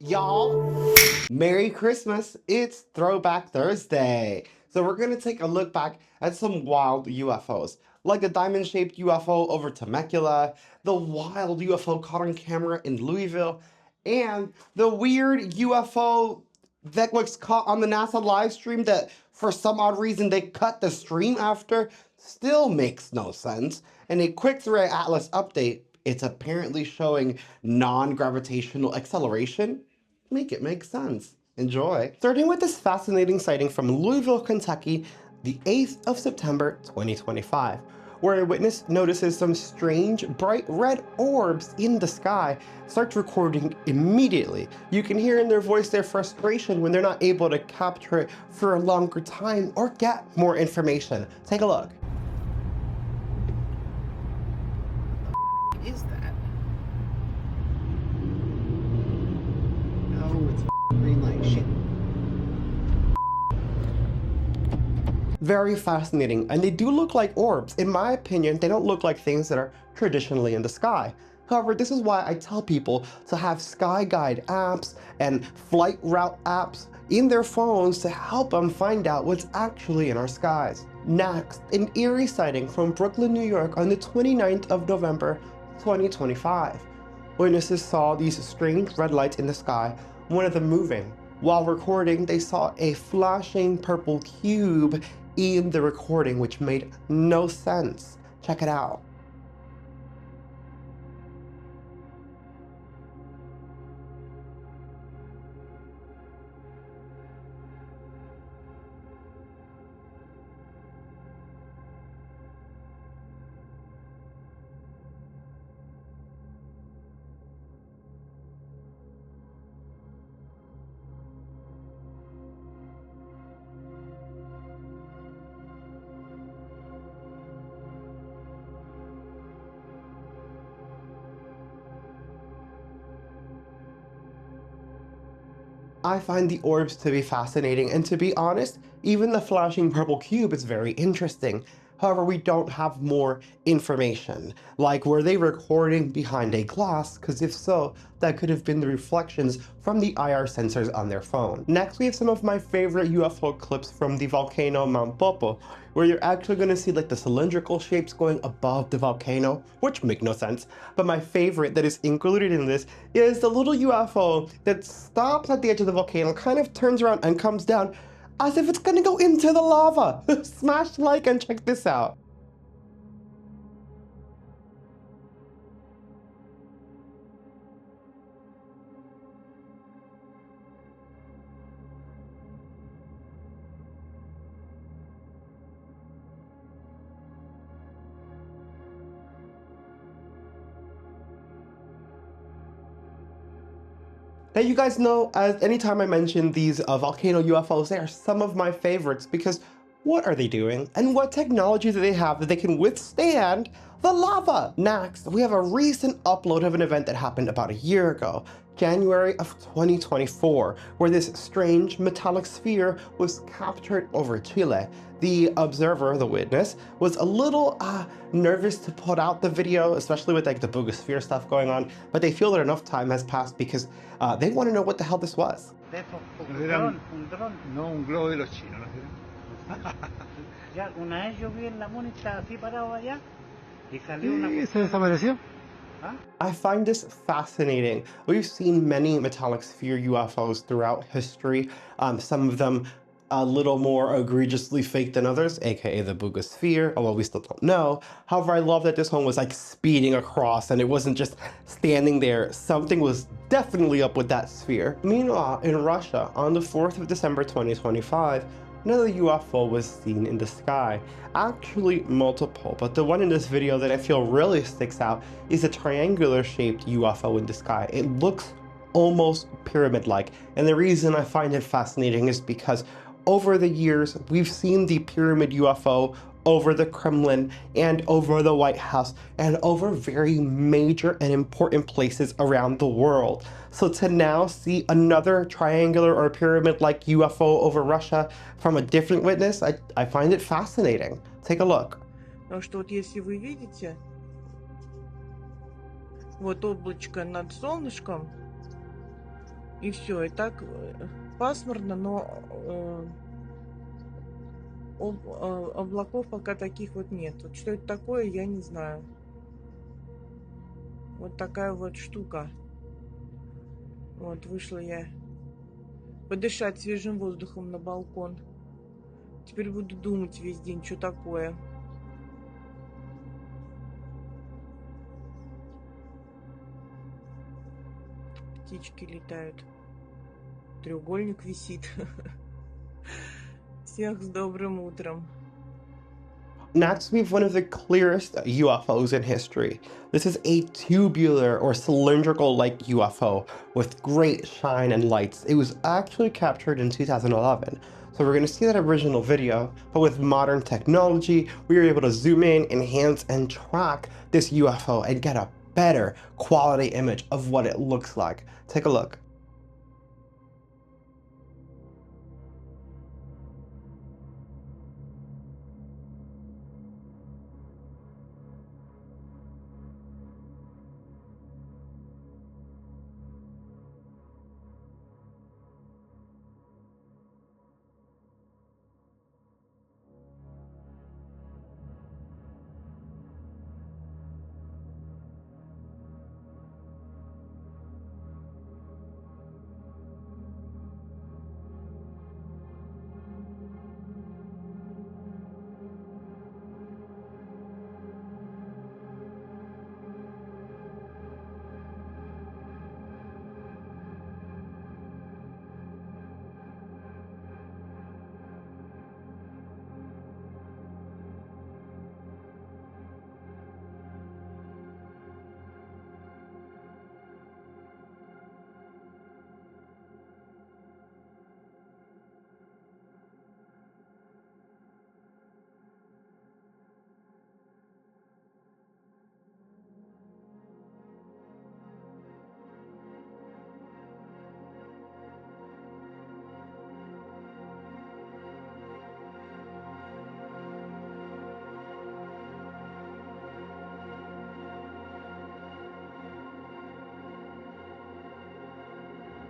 Y'all, Merry Christmas. It's Throwback Thursday. So we're going to take a look back at some wild UFOs, like the diamond-shaped UFO over Temecula, the wild UFO caught on camera in Louisville, and the weird UFO that was caught on the NASA live stream that for some odd reason they cut the stream after. Still makes no sense. And a quick Threat Atlas update, it's apparently showing non-gravitational acceleration. Make it make sense. Enjoy. Starting with this fascinating sighting from Louisville, Kentucky, the 8th of September 2025, where a witness notices some strange bright red orbs in the sky, starts recording immediately. You can hear in their voice their frustration when they're not able to capture it for a longer time or get more information. Take a look. What is that? Oh, it's green light. Shit. Very fascinating, and they do look like orbs. In my opinion, they don't look like things that are traditionally in the sky. However, this is why I tell people to have sky guide apps and flight route apps in their phones to help them find out what's actually in our skies. Next, an eerie sighting from Brooklyn, New York on the 29th of November 2025. Witnesses saw these strange red lights in the sky, one of them moving. While recording, they saw a flashing purple cube in the recording, which made no sense. Check it out. I find the orbs to be fascinating, and to be honest, even the flashing purple cube is very interesting. However, we don't have more information. Like, were they recording behind a glass? Because if so, that could have been the reflections from the IR sensors on their phone. Next, we have some of my favorite UFO clips from the volcano Mount Popo, where you're actually going to see like the cylindrical shapes going above the volcano, which make no sense. But my favorite that is included in this is the little UFO that stops at the edge of the volcano, kind of turns around and comes down as if it's gonna go into the lava. Smash like and check this out. Now you guys know, as anytime I mention these volcano UFOs, they are some of my favorites because what are they doing? And what technology do they have that they can withstand the lava? Next, we have a recent upload of an event that happened about a year ago, January of 2024, where this strange metallic sphere was captured over Chile. The observer, the witness, was a little nervous to put out the video, especially with like the boogosphere stuff going on, but they feel that enough time has passed because they want to know what the hell this was. Un dron. No, un globo de los chinos, ¿no? Ya, una vez yo vi en la monitor así parado allá y salió una ¿Y se desapareció? ¿Ah? I find this fascinating. We've seen many metallic sphere UFOs throughout history, some of them a little more egregiously fake than others, aka the boogosphere, although we still don't know. However, I love that this one was like speeding across and it wasn't just standing there. Something was definitely up with that sphere. Meanwhile, in Russia, on the 4th of December 2025, another UFO was seen in the sky. Actually multiple, but the one in this video that I feel really sticks out is a triangular shaped UFO in the sky. It looks almost pyramid-like, and the reason I find it fascinating is because over the years, we've seen the pyramid UFO over the Kremlin and over the White House and over very major and important places around the world. So to now see another triangular or pyramid-like UFO over Russia from a different witness, I find it fascinating. Take a look. Потому что вот если вы видите, вот облачко над солнышком, И все. И так пасмурно, но облаков пока таких вот нет. Вот что это такое, я не знаю. Вот такая вот штука. Вот вышла я подышать свежим воздухом на балкон. Теперь буду думать весь день, что такое. Птички летают. Треугольник висит. Всех с добрым утром. Next, we have one of the clearest UFOs in history. This is a tubular or cylindrical-like UFO with great shine and lights. It was actually captured in 2011. So we're going to see that original video, but with modern technology, we were able to zoom in, enhance, and track this UFO and get a better quality image of what it looks like. Take a look.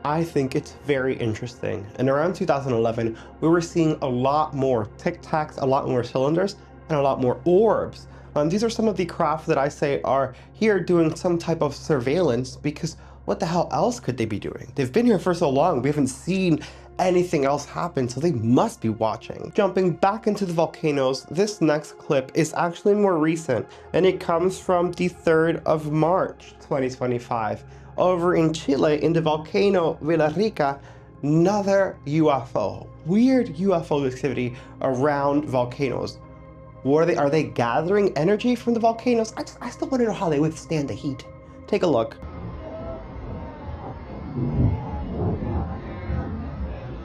I think it's very interesting. And around 2011, we were seeing a lot more tic tacs, a lot more cylinders, and a lot more orbs. These are some of the craft that I say are here doing some type of surveillance, because what the hell else could they be doing? They've been here for so long, we haven't seen anything else happen, so they must be watching. Jumping back into the volcanoes, this next clip is actually more recent, and it comes from the 3rd of March, 2025. Over in Chile, in the volcano Villarrica, another UFO. Weird UFO activity around volcanoes. What are they gathering energy from the volcanoes? I still want to know how they withstand the heat. Take a look.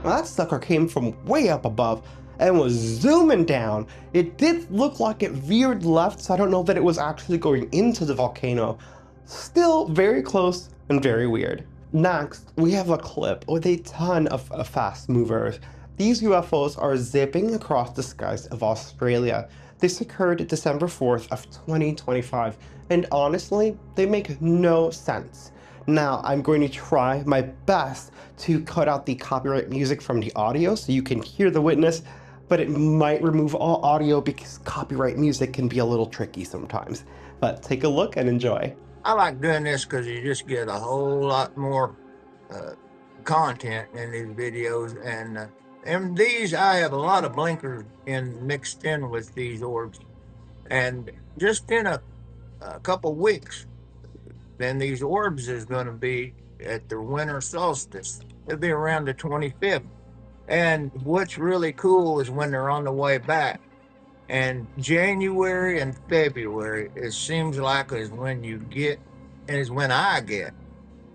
Now that sucker came from way up above and was zooming down. It did look like it veered left, so I don't know that it was actually going into the volcano. Still very close and very weird. Next, we have a clip with a ton of fast movers. These UFOs are zipping across the skies of Australia. This occurred December 4th of 2025, and honestly, they make no sense. Now, I'm going to try my best to cut out the copyright music from the audio so you can hear the witness, but it might remove all audio because copyright music can be a little tricky sometimes. But take a look and enjoy. I like doing this because you just get a whole lot more content in these videos, and these I have a lot of blinkers mixed in with these orbs, and just in a couple weeks, then these orbs is going to be at the winter solstice. It'll be around the 25th, and what's really cool is when they're on the way back. And January and February, it seems like is when I get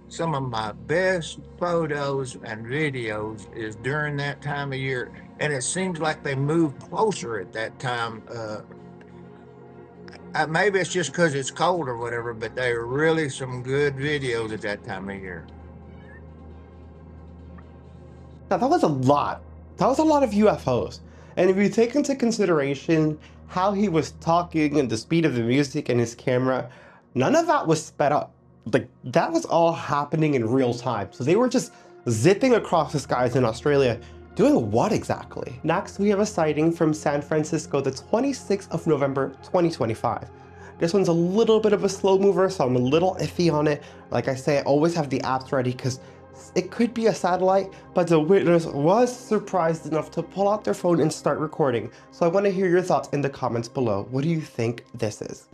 some of my best photos and videos is during that time of year. And it seems like they move closer at that time. Maybe it's just because it's cold or whatever, but they are really some good videos at that time of year. Now that was a lot. That was a lot of UFOs. And if you take into consideration how he was talking and the speed of the music and his camera, none of that was sped up. Like, that was all happening in real time. So they were just zipping across the skies in Australia. Doing what exactly? Next, we have a sighting from San Francisco, the 26th of November, 2025. This one's a little bit of a slow mover, so I'm a little iffy on it. Like I say, I always have the apps ready because it could be a satellite, but the witness was surprised enough to pull out their phone and start recording. So I want to hear your thoughts in the comments below. What do you think this is?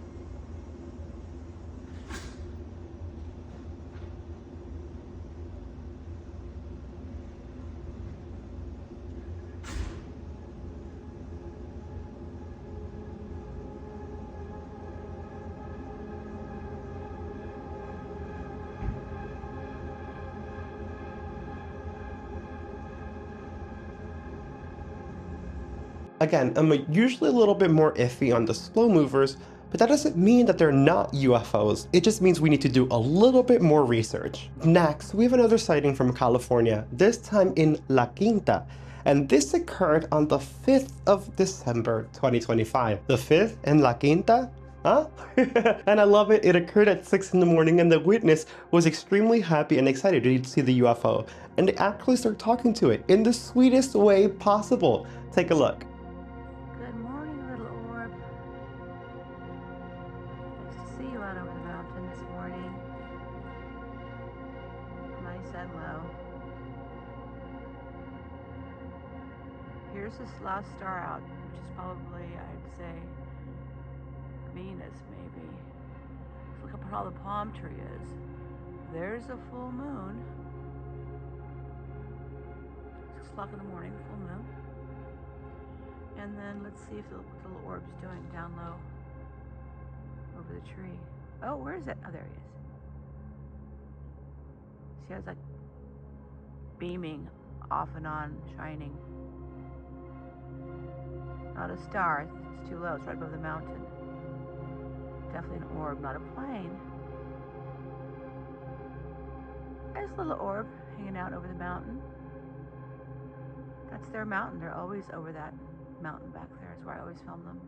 Again, I'm usually a little bit more iffy on the slow movers, but that doesn't mean that they're not UFOs. It just means we need to do a little bit more research. Next, we have another sighting from California, this time in La Quinta. And this occurred on the 5th of December, 2025. The 5th in La Quinta? Huh? And I love it. It occurred at 6 in the morning and the witness was extremely happy and excited to see the UFO. And they actually start talking to it in the sweetest way possible. Take a look. Here's this last star out, which is probably, I'd say, Venus, maybe. Look up how the palm tree is. There's a full moon. 6 o'clock in the morning, full moon. And then let's see if the little orb's doing down low over the tree. Oh, where is it? Oh, there he is. See how it's like beaming off and on, shining. Not a star, it's too low, it's right above the mountain. Definitely an orb, not a plane. There's a little orb hanging out over the mountain. That's their mountain, they're always over that mountain back there. That's where I always film them.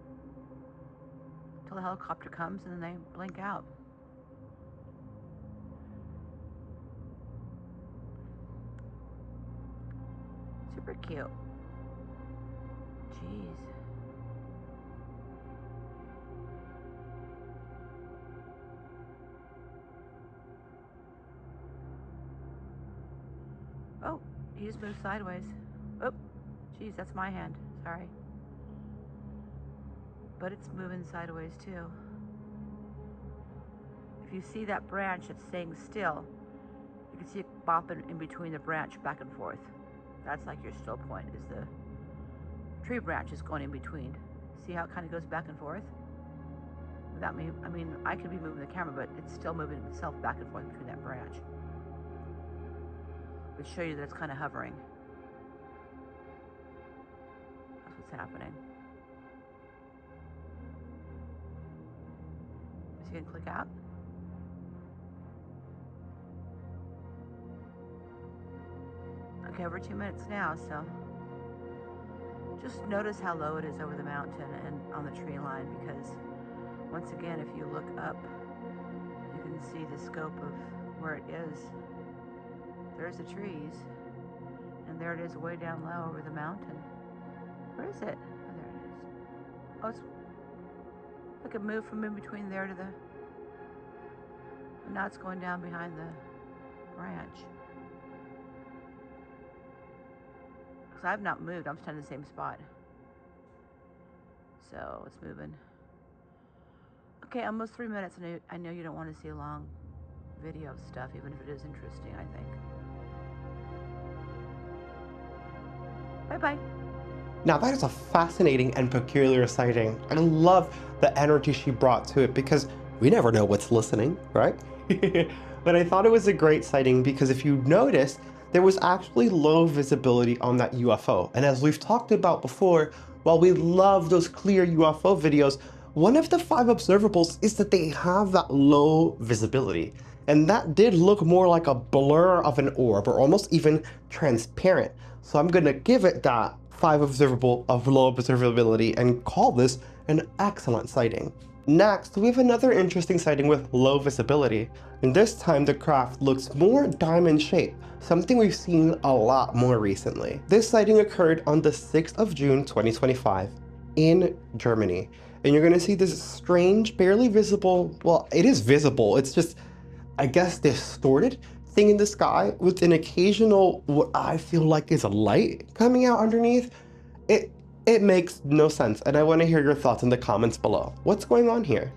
Until the helicopter comes and then they blink out. Super cute. Jeez. Oh, he just moved sideways. Oh, geez, that's my hand. Sorry. But it's moving sideways too. If you see that branch that's staying still, you can see it bopping in between the branch back and forth. That's like your still point, is the tree branch is going in between. See how it kind of goes back and forth? Without me, I mean, I could be moving the camera, but it's still moving itself back and forth between that branch. Which show you that it's kind of hovering. That's what's happening. Is he gonna click out? Okay, over 2 minutes now, so just notice how low it is over the mountain and on the tree line, because once again, if you look up, you can see the scope of where it is. There's the trees, and there it is way down low over the mountain. Where is it? Oh, there it is. Oh, it's like it moved from in between there to the, and now it's going down behind the branch. Because I've not moved, I'm standing in the same spot. So it's moving. Okay, almost 3 minutes, and I know you don't want to see a long video of stuff, even if it is interesting, I think. Bye-bye. Now that is a fascinating and peculiar sighting. I love the energy she brought to it because we never know what's listening, right? But I thought it was a great sighting because if you notice, there was actually low visibility on that UFO. And as we've talked about before, while we love those clear UFO videos, one of the 5 observables is that they have that low visibility. And that did look more like a blur of an orb, or almost even transparent. So I'm gonna give it that 5 observable of low observability and call this an excellent sighting. Next, we have another interesting sighting with low visibility, and this time the craft looks more diamond-shaped, something we've seen a lot more recently. This sighting occurred on the 6th of June 2025 in Germany, and you're gonna see this strange, barely visible, well, it is visible, it's just, I guess, distorted thing in the sky with an occasional, what I feel like is a light coming out underneath. It makes no sense, and I want to hear your thoughts in the comments below. What's going on here?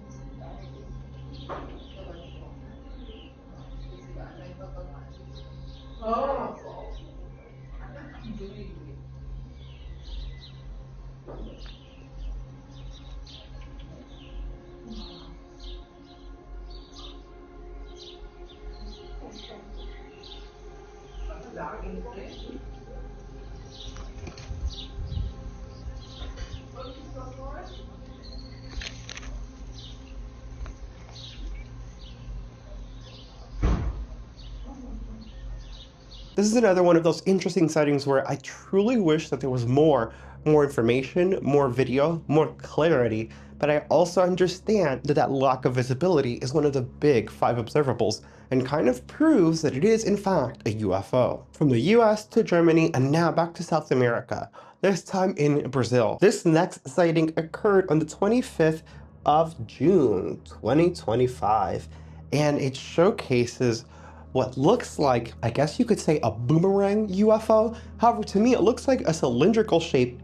This is another one of those interesting sightings where I truly wish that there was more information, more video, more clarity, but I also understand that that lack of visibility is one of the big 5 observables and kind of proves that it is in fact a UFO. From the US to Germany and now back to South America, this time in Brazil. This next sighting occurred on the 25th of June 2025, and it showcases what looks like, I guess you could say, a boomerang UFO. However, to me, it looks like a cylindrical shaped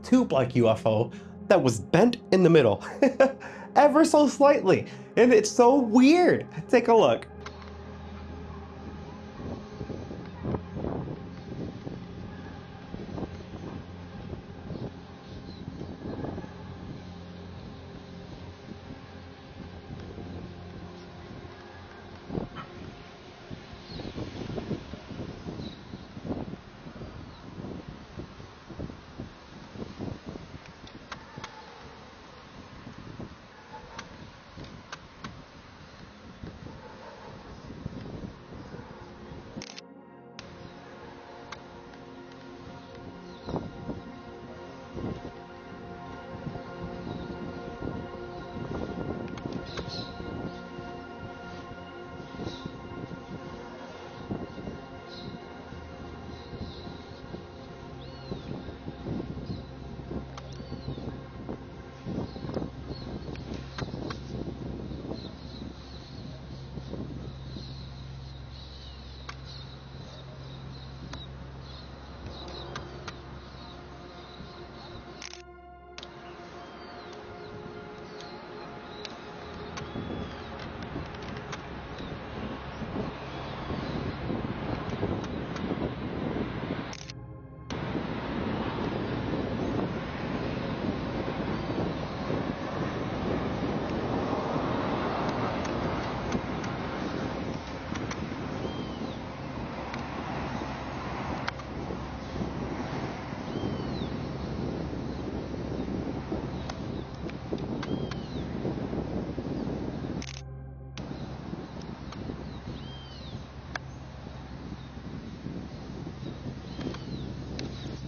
tube-like UFO that was bent in the middle, ever so slightly. And it's so weird. Take a look.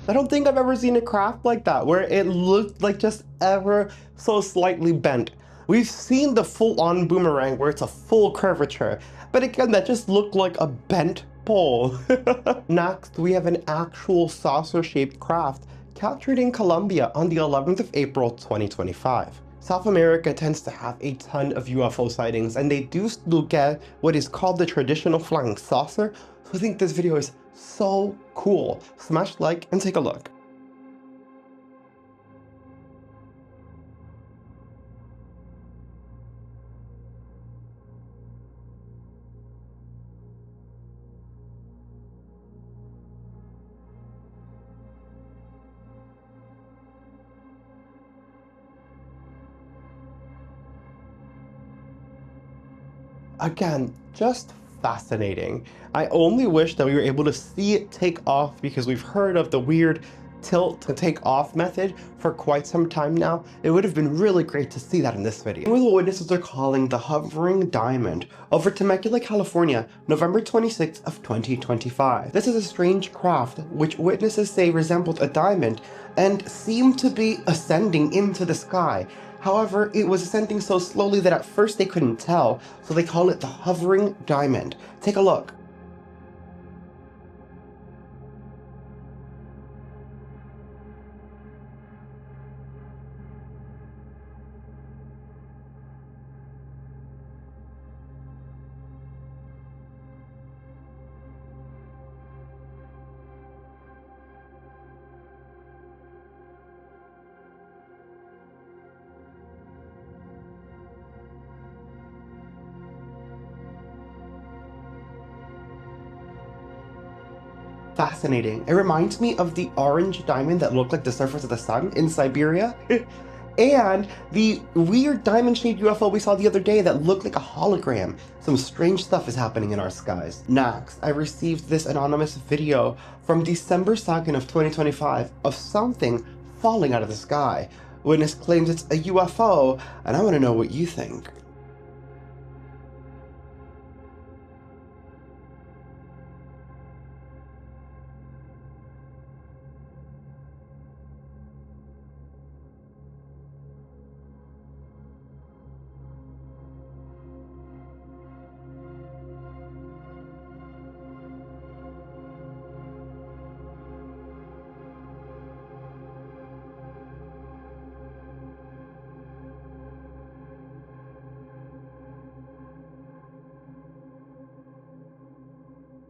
I don't think I've ever seen a craft like that, where it looked like just ever so slightly bent. We've seen the full-on boomerang where it's a full curvature, but again, that just looked like a bent pole. Next, we have an actual saucer-shaped craft captured in Colombia on the 11th of April, 2025. South America tends to have a ton of UFO sightings, and they do still get what is called the traditional flying saucer, so I think this video is so cool. Smash like and take a look. Again, just fascinating. I only wish that we were able to see it take off, because we've heard of the weird tilt to take off method for quite some time now. It would have been really great to see that in this video. What the witnesses are calling the hovering diamond over Temecula, California, November 26th of 2025. This is a strange craft which witnesses say resembled a diamond and seemed to be ascending into the sky. However, it was ascending so slowly that at first they couldn't tell, so they call it the hovering diamond. Take a look. Fascinating. It reminds me of the orange diamond that looked like the surface of the sun in Siberia. And the weird diamond-shaped UFO we saw the other day that looked like a hologram. Some strange stuff is happening in our skies. Next, I received this anonymous video from December 2nd of 2025 of something falling out of the sky. Witness claims it's a UFO, and I want to know what you think.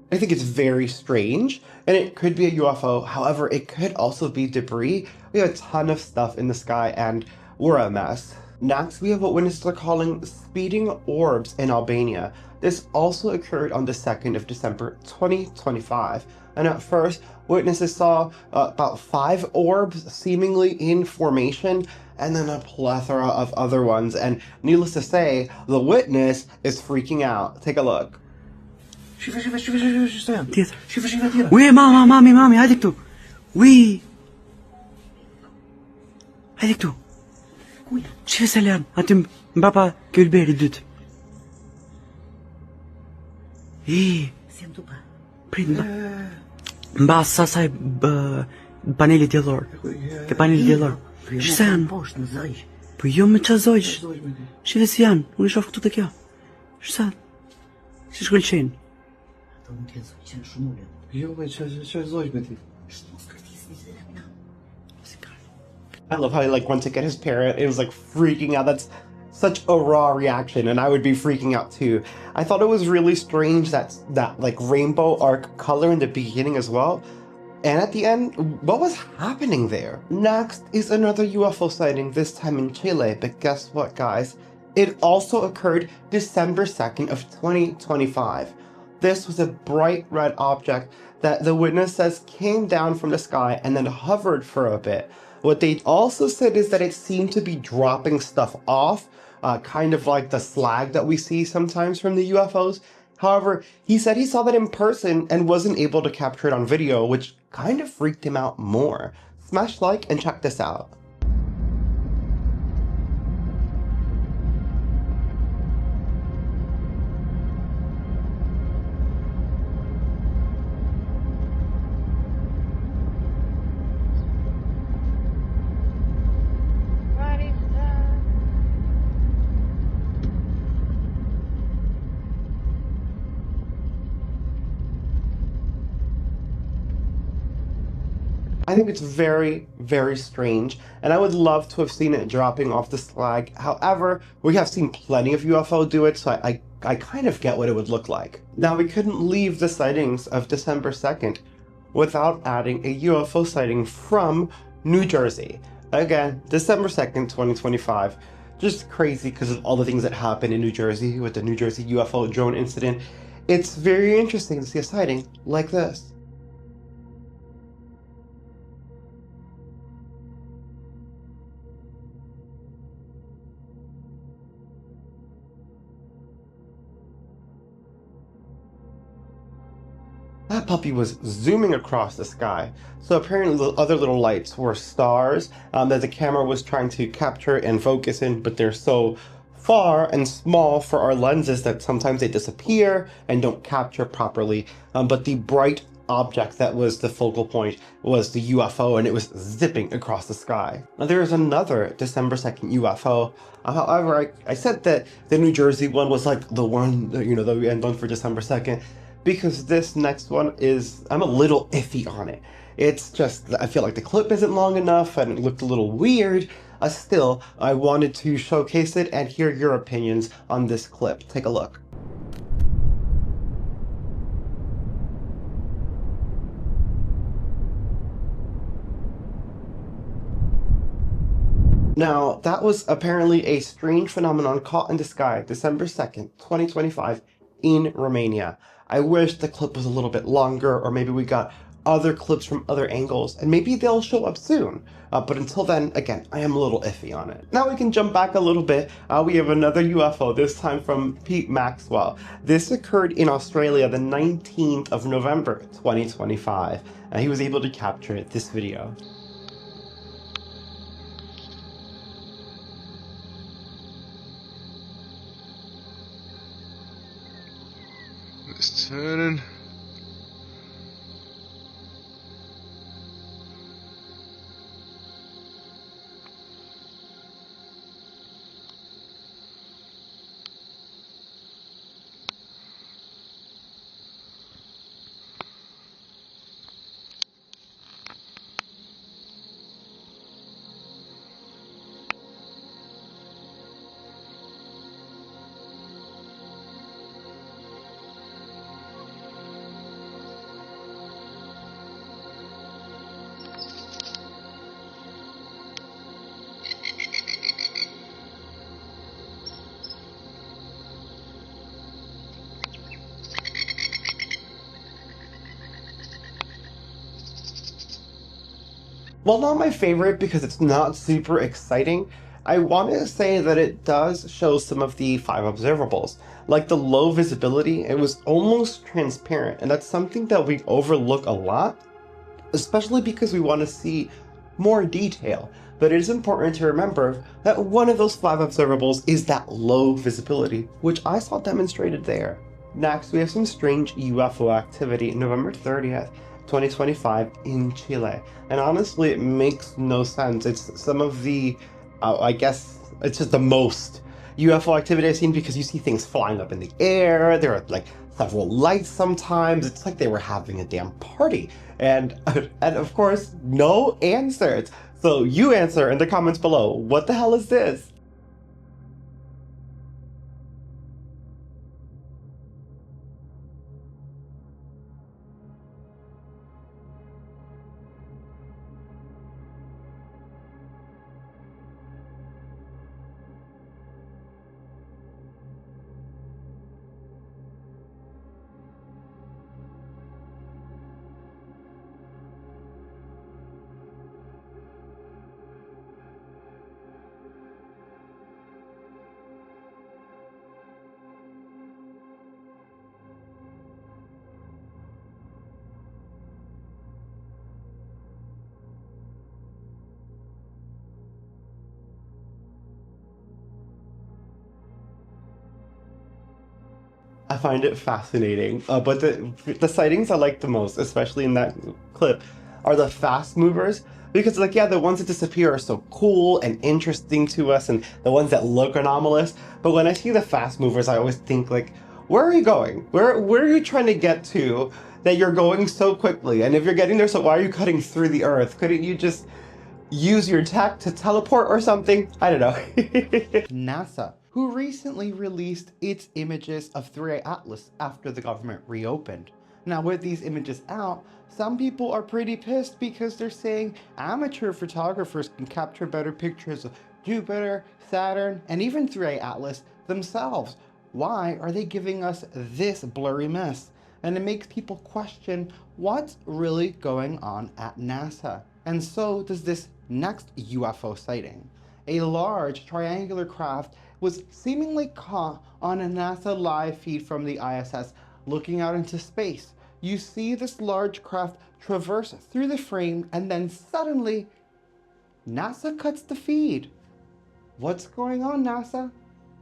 I think it's very strange, and it could be a UFO. However, it could also be debris. We have a ton of stuff in the sky, and we're a mess. Next, we have what witnesses are calling speeding orbs in Albania. This also occurred on the 2nd of December 2025. And at first, witnesses saw about 5 orbs seemingly in formation, and then a plethora of other ones. And needless to say, the witness is freaking out. Take a look. وي ماما مامي هذيك تو وي هذيك تو شوف سلام أنتم بابا كل بيري دوت إيه بريد مبا ساساي بانيلي ديالور كبانيلي ديالور شسان بيوم متشازويش شوف سيان ونشوف خطوتك يا شسان شو كل شيء I love how he went to get his parent. It was freaking out. That's such a raw reaction, and I would be freaking out too. I thought it was really strange that rainbow arc color in the beginning as well. And at the end, what was happening there? Next is another UFO sighting, this time in Chile, but guess what, guys? It also occurred December 2nd of 2025. This was a bright red object that the witness says came down from the sky and then hovered for a bit. What they also said is that it seemed to be dropping stuff off, kind of like the slag that we see sometimes from the UFOs. However, he said he saw that in person and wasn't able to capture it on video, which kind of freaked him out more. Smash like and check this out. I think it's very, very strange, and I would love to have seen it dropping off the slag. However, we have seen plenty of UFO do it, so I kind of get what it would look like. Now, we couldn't leave the sightings of December 2nd without adding a UFO sighting from New Jersey. Again, December 2nd, 2025. Just crazy because of all the things that happened in New Jersey with the New Jersey UFO drone incident. It's very interesting to see a sighting like this. That puppy was zooming across the sky. So apparently the other little lights were stars that the camera was trying to capture and focus in, but they're so far and small for our lenses that sometimes they disappear and don't capture properly. But the bright object that was the focal point was the UFO, and it was zipping across the sky. Now there is another December 2nd UFO. However, I said that the New Jersey one was like the one, that we end on for December 2nd, because this next one I'm a little iffy on it. It's just, I feel like the clip isn't long enough and it looked a little weird. Still, I wanted to showcase it and hear your opinions on this clip. Take a look. Now, that was apparently a strange phenomenon caught in the sky December 2nd, 2025 in Romania. I wish the clip was a little bit longer, or maybe we got other clips from other angles, and maybe they'll show up soon. But until then, again, I am a little iffy on it. Now we can jump back a little bit. We have another UFO, this time from Pete Maxwell. This occurred in Australia the 19th of November, 2025. And he was able to capture this video. It's turning. While not my favorite because it's not super exciting, I want to say that it does show some of the 5 observables. Like the low visibility, it was almost transparent, and that's something that we overlook a lot, especially because we want to see more detail. But it is important to remember that one of those 5 observables is that low visibility, which I saw demonstrated there. Next, we have some strange UFO activity November 30th. 2025 in Chile, and honestly it makes no sense. It's some of the I guess it's just the most UFO activity I've seen, because you see things flying up in the air, there are like several lights sometimes, it's like they were having a damn party, and of course no answers. So you answer in the comments below, what the hell is this? I find it fascinating, but the sightings I like the most, especially in that clip, are the fast movers, because like, yeah, the ones that disappear are so cool and interesting to us, and the ones that look anomalous, but when I see the fast movers, I always think like, where are you going? Where are you trying to get to that you're going so quickly? And if you're getting there, so why are you cutting through the earth? Couldn't you just use your tech to teleport or something? I don't know. NASA, who recently released its images of 3A Atlas after the government reopened. Now with these images out, some people are pretty pissed because they're saying amateur photographers can capture better pictures of Jupiter, Saturn, and even 3A Atlas themselves. Why are they giving us this blurry mess? And it makes people question what's really going on at NASA. And so does this next UFO sighting. A large triangular craft was seemingly caught on a NASA live feed from the ISS looking out into space. You see this large craft traverse through the frame, and then suddenly, NASA cuts the feed. What's going on, NASA?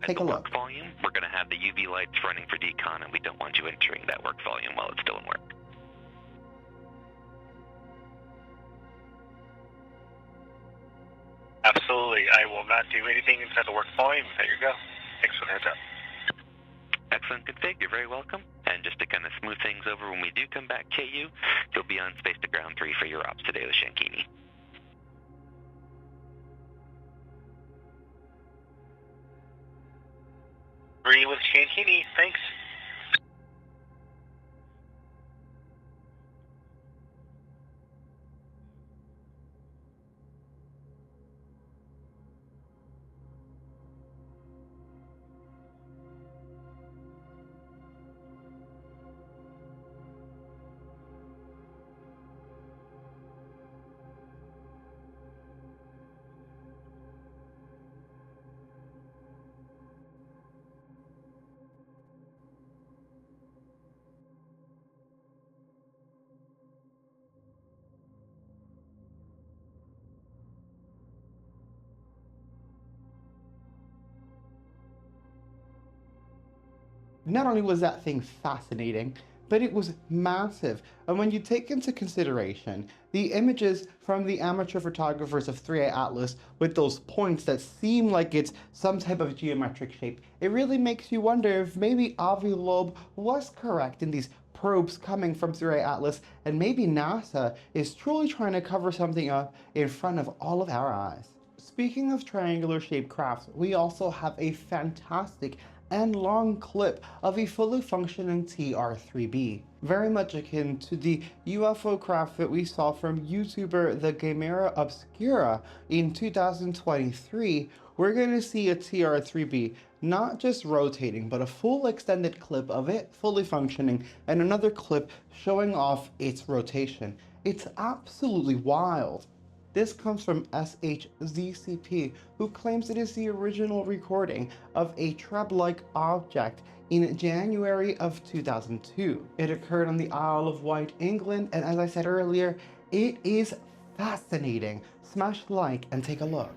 Take a look. Work volume, we're going to have the UV lights running for decon, and we don't want you entering that work volume while it's still in work. Absolutely. I will not do anything inside the work volume. There you go. Thanks for the heads up. Excellent config. You're very welcome. And just to kind of smooth things over when we do come back, KU, you'll be on space to ground 3 for your ops today with Shankini. Agree with Shankini. Thanks. Not only was that thing fascinating, but it was massive. And when you take into consideration the images from the amateur photographers of 3A Atlas with those points that seem like it's some type of geometric shape, it really makes you wonder if maybe Avi Loeb was correct in these probes coming from 3A Atlas, and maybe NASA is truly trying to cover something up in front of all of our eyes. Speaking of triangular shaped crafts, we also have a fantastic and long clip of a fully functioning TR-3B, very much akin to the UFO craft that we saw from YouTuber the Gamera Obscura in 2023. We're going to see a TR-3B not just rotating, but a full extended clip of it fully functioning, and another clip showing off its rotation. It's absolutely wild. This comes from SHZCP, who claims it is the original recording of a trap-like object in January of 2002. It occurred on the Isle of Wight, England, and as I said earlier, it is fascinating. Smash like and take a look.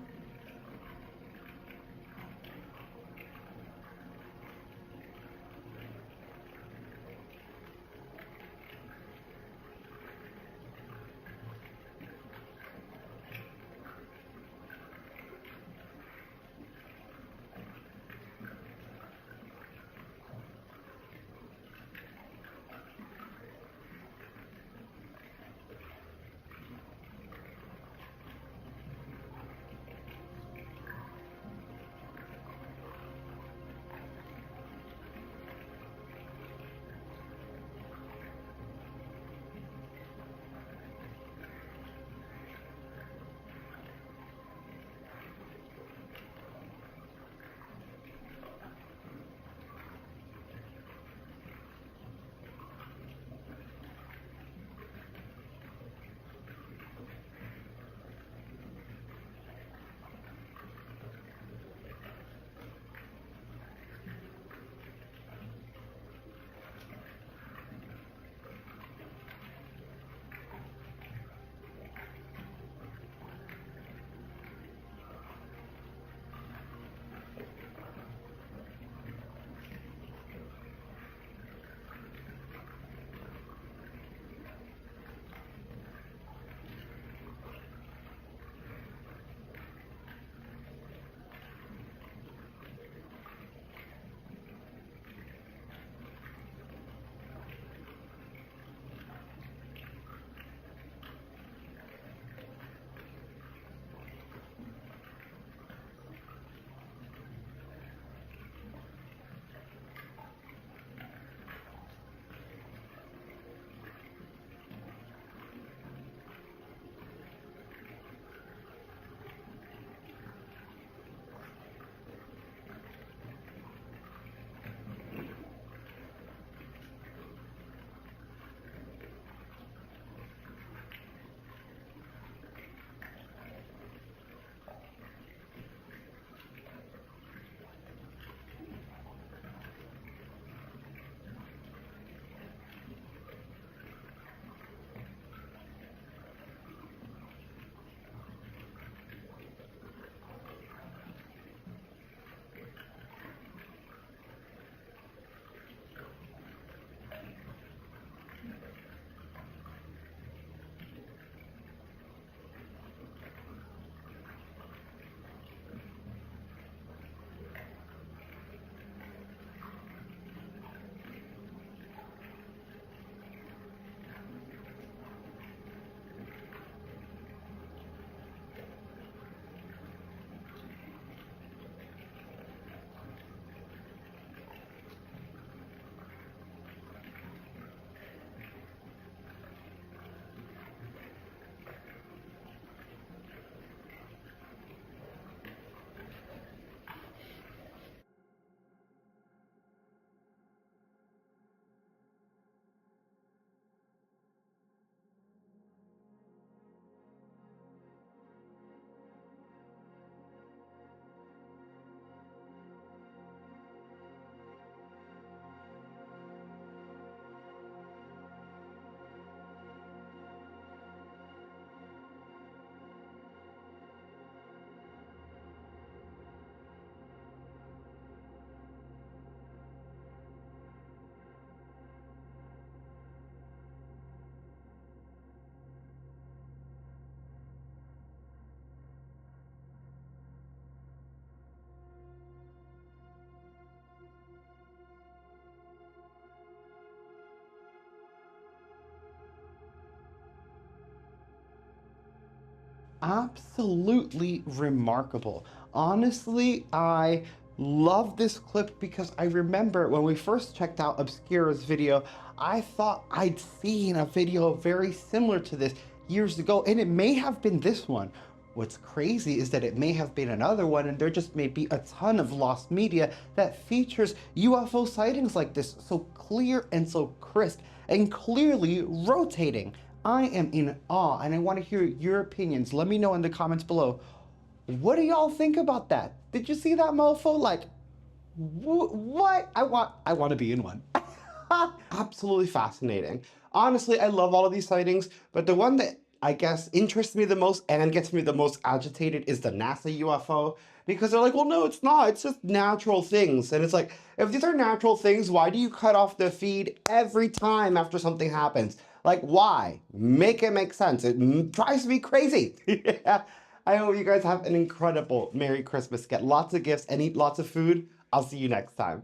Absolutely remarkable. Honestly, I love this clip because I remember when we first checked out Obscura's video, I thought I'd seen a video very similar to this years ago, and it may have been this one. What's crazy is that it may have been another one, and there just may be a ton of lost media that features UFO sightings like this, so clear and so crisp, and clearly rotating. I am in awe, and I want to hear your opinions. Let me know in the comments below. What do y'all think about that? Did you see that mofo? Like, what? I want to be in one. Absolutely fascinating. Honestly, I love all of these sightings, but the one that I guess interests me the most and gets me the most agitated is the NASA UFO, because they're like, well, no, it's not. It's just natural things. And it's like, if these are natural things, why do you cut off the feed every time after something happens? Like, why? Make it make sense. It drives me crazy. Yeah. I hope you guys have an incredible Merry Christmas. Get lots of gifts and eat lots of food. I'll see you next time.